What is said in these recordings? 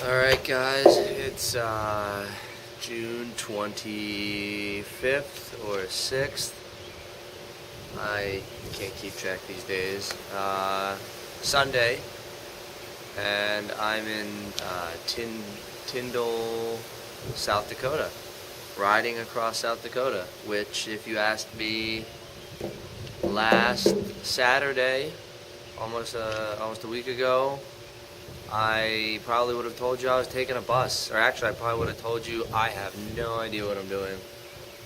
Alright guys, it's June 25th or 6th. I can't keep track these days. Sunday, and I'm in Tyndall, South Dakota, riding across South Dakota, which if you asked me last Saturday, almost a week ago, I probably would have told you I was taking a bus. Or actually, I probably would have told you I have no idea what I'm doing.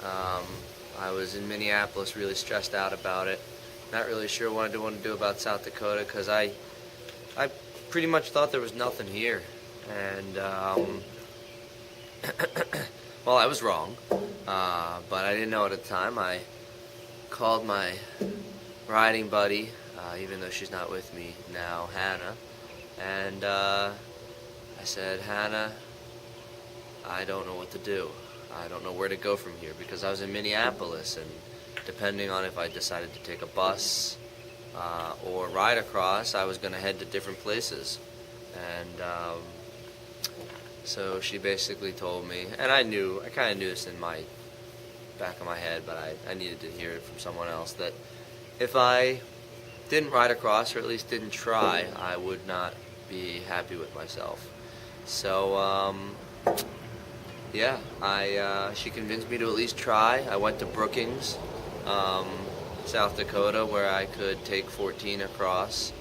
I was in Minneapolis really stressed out about it. Not really sure what I want to do about South Dakota because I pretty much thought there was nothing here. And, well, I was wrong. But I didn't know it at the time. I called my riding buddy, even though she's not with me now, Hannah. And I said, Hannah, I don't know what to do. I don't know where to go from here because I was in Minneapolis, and depending on if I decided to take a bus or ride across, I was going to head to different places. And so she basically told me, and I kind of knew this in my back of my head, but I needed to hear it from someone else, that if I didn't ride across, or at least didn't try, I would not be happy with myself. So yeah, she convinced me to at least try. I went to Brookings, South Dakota, where I could take 14 across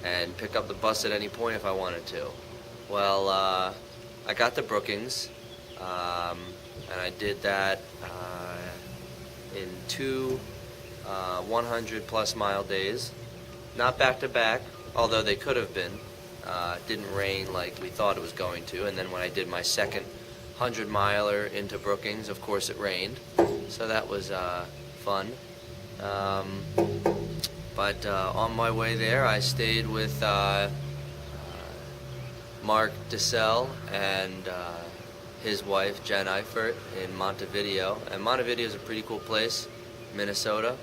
and pick up the bus at any point if I wanted to. Well, I got to Brookings, and I did that in two 100-plus mile days, not back-to-back, although they could have been. It didn't rain like we thought it was going to, and then when I did my second 100-miler into Brookings, of course it rained, so that was fun. But on my way there, I stayed with Mark DeSalle and his wife, Jen Eifert, in Montevideo. And Montevideo is a pretty cool place, Minnesota.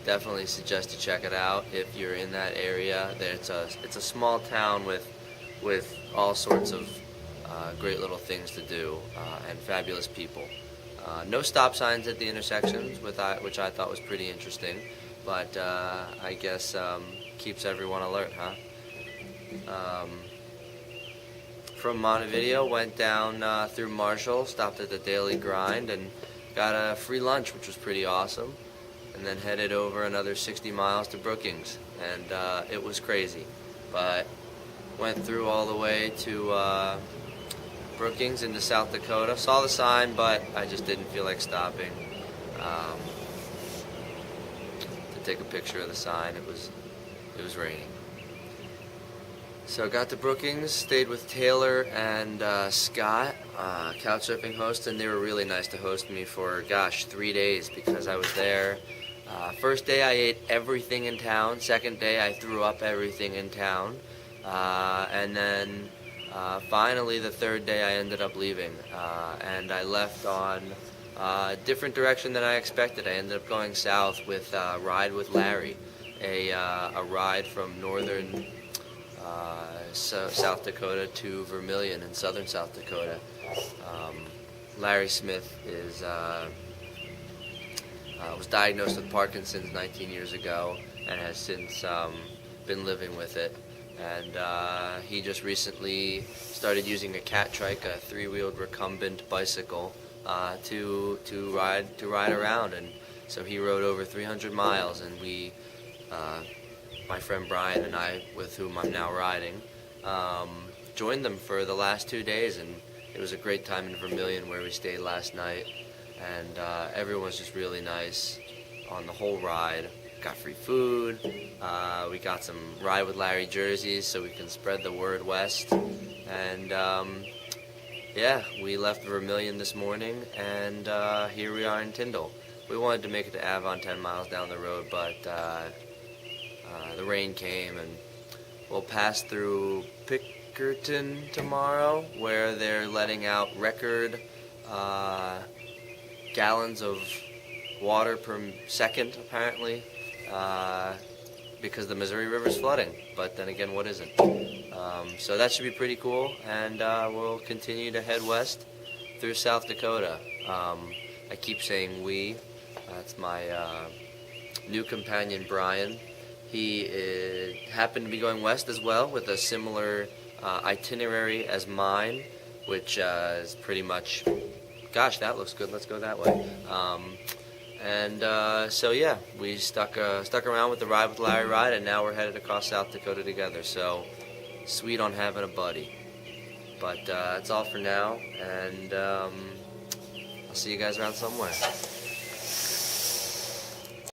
Definitely suggest to check it out if you're in that area. It's a small town with all sorts of great little things to do and fabulous people. No stop signs at the intersections, which I thought was pretty interesting, but I guess keeps everyone alert, huh? From Montevideo, went down through Marshall, stopped at the Daily Grind, and got a free lunch, which was pretty awesome. And then headed over another 60 miles to Brookings, and it was crazy, but went through all the way to Brookings into South Dakota. Saw the sign, but I just didn't feel like stopping to take a picture of the sign. It was raining. So got to Brookings, stayed with Taylor and Scott, couchsurfing host, and they were really nice to host me for, 3 days because I was there. First day I ate everything in town. Second day I threw up everything in town. And then finally the third day I ended up leaving. And I left on a different direction than I expected. I ended up going south with Ride with Larry, a ride from northern South Dakota to Vermilion in southern South Dakota. Larry Smith was diagnosed with Parkinson's 19 years ago and has since been living with it. And he just recently started using a cat trike, a three-wheeled recumbent bicycle, to ride around. And so he rode over 300 miles, and we, my friend Brian and I, with whom I'm now riding, joined them for the last 2 days, and it was a great time in Vermilion where we stayed last night. And everyone was just really nice on the whole ride. Got free food. We got some Ride with Larry jerseys so we can spread the word west. And yeah, we left Vermilion this morning, and here we are in Tyndall. We wanted to make it to Avon 10 miles down the road, but the rain came, and we'll pass through Pickerton tomorrow, where they're letting out record gallons of water per second, apparently, because the Missouri River's flooding. but then again, what isn't? So that should be pretty cool, and we'll continue to head west through South Dakota. I keep saying we. That's my new companion, Brian. He happened to be going west as well with a similar itinerary as mine, which is pretty much, gosh, that looks good, let's go that way. So yeah, we stuck around with the Ride with Larry ride, and now we're headed across South Dakota together. So sweet on having a buddy. But that's all for now, and I'll see you guys around somewhere.